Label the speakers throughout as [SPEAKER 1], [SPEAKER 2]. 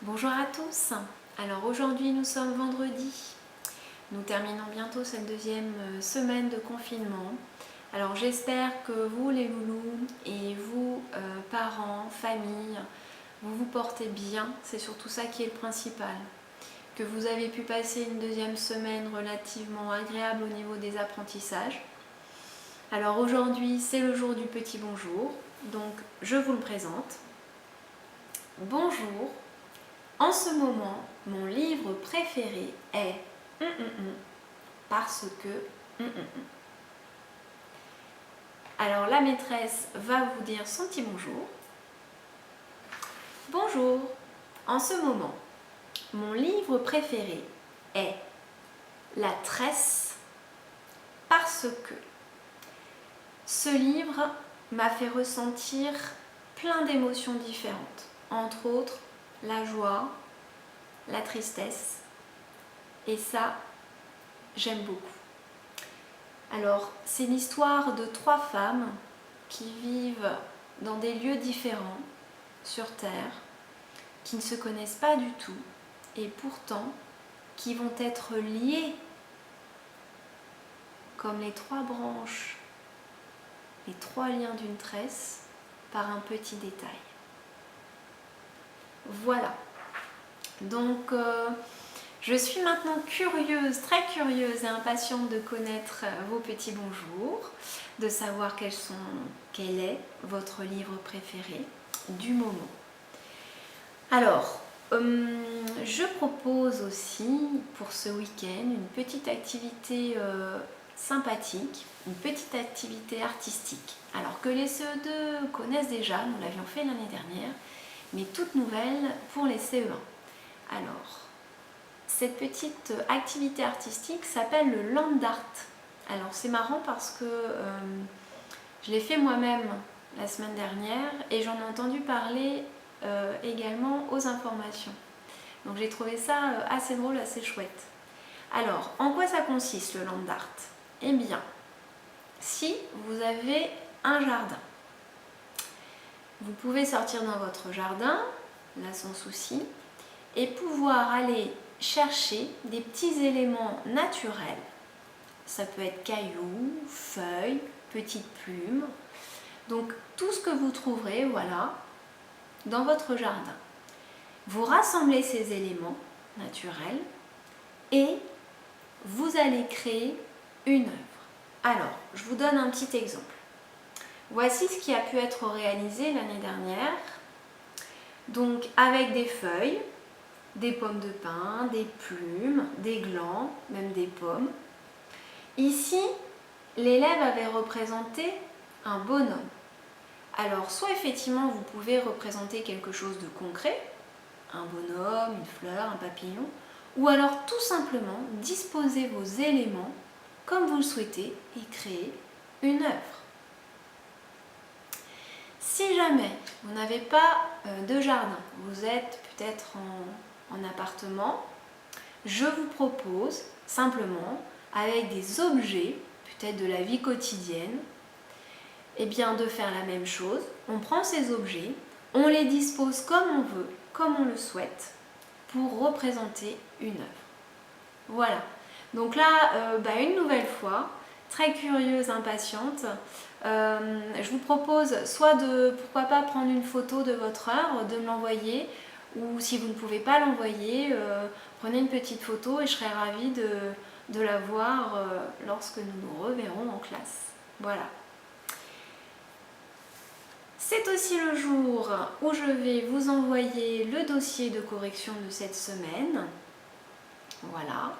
[SPEAKER 1] Bonjour à tous. Alors aujourd'hui nous sommes vendredi. Nous terminons bientôt cette deuxième semaine de confinement. Alors j'espère que vous les loulous et vous parents, famille, vous vous portez bien. C'est surtout ça qui est le principal. Que vous avez pu passer une deuxième semaine relativement agréable au niveau des apprentissages. Alors aujourd'hui c'est le jour du petit bonjour. Donc je vous le présente. Bonjour. En ce moment, mon livre préféré est parce que Alors la maîtresse va vous dire son petit bonjour. Bonjour. En ce moment, mon livre préféré est La Tresse parce que ce livre m'a fait ressentir plein d'émotions différentes, entre autres la joie, la tristesse, et ça, j'aime beaucoup. Alors, c'est l'histoire de 3 femmes qui vivent dans des lieux différents sur Terre, qui ne se connaissent pas du tout, et pourtant qui vont être liées comme les 3 branches, les 3 liens d'une tresse, par un petit détail. Voilà. Donc, je suis maintenant curieuse, très curieuse et impatiente de connaître vos petits bonjours, de savoir quel est votre livre préféré du moment. Alors, je propose aussi pour ce week-end une petite activité sympathique, une petite activité artistique. Alors que les CE2 connaissent déjà, nous l'avions fait l'année dernière, mais toute nouvelle pour les CE1. Alors, cette petite activité artistique s'appelle le land art. Alors c'est marrant parce que je l'ai fait moi-même la semaine dernière et j'en ai entendu parler également aux informations. Donc j'ai trouvé ça assez drôle, assez chouette. Alors, en quoi ça consiste le land art? Eh bien, si vous avez un jardin, vous pouvez sortir dans votre jardin, là sans souci, et pouvoir aller chercher des petits éléments naturels. Ça peut être cailloux, feuilles, petites plumes. Donc tout ce que vous trouverez, voilà, dans votre jardin. Vous rassemblez ces éléments naturels et vous allez créer une œuvre. Alors, je vous donne un petit exemple. Voici ce qui a pu être réalisé l'année dernière. Donc avec des feuilles, des pommes de pin, des plumes, des glands, même des pommes. Ici, l'élève avait représenté un bonhomme. Alors, soit effectivement, vous pouvez représenter quelque chose de concret, un bonhomme, une fleur, un papillon, ou alors tout simplement disposer vos éléments comme vous le souhaitez et créer une œuvre. Si jamais vous n'avez pas de jardin, vous êtes peut-être en appartement, je vous propose simplement, avec des objets, peut-être de la vie quotidienne, eh bien de faire la même chose. On prend ces objets, on les dispose comme on veut, comme on le souhaite, pour représenter une œuvre. Voilà. Donc là, une nouvelle fois, très curieuse, impatiente, je vous propose soit de, pourquoi pas, prendre une photo de votre œuvre, de me l'envoyer, ou si vous ne pouvez pas l'envoyer, prenez une petite photo et je serai ravie de la voir lorsque nous nous reverrons en classe. Voilà. C'est aussi le jour où je vais vous envoyer le dossier de correction de cette semaine. Voilà.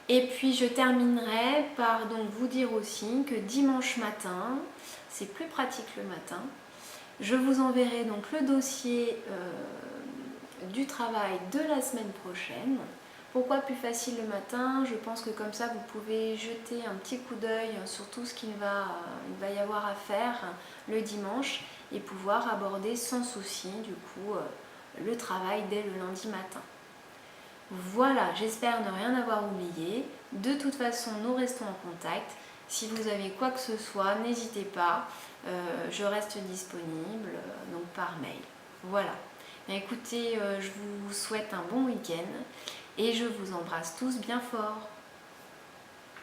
[SPEAKER 1] Et puis je terminerai par donc vous dire aussi que dimanche matin, c'est plus pratique le matin, je vous enverrai donc le dossier du travail de la semaine prochaine. Pourquoi plus facile le matin? Je pense que comme ça vous pouvez jeter un petit coup d'œil sur tout ce qu'il va y avoir à faire le dimanche et pouvoir aborder sans souci du coup le travail dès le lundi matin. Voilà, j'espère ne rien avoir oublié. De toute façon, nous restons en contact. Si vous avez quoi que ce soit, n'hésitez pas. Je reste disponible donc par mail. Voilà. Écoutez, je vous souhaite un bon week-end et je vous embrasse tous bien fort.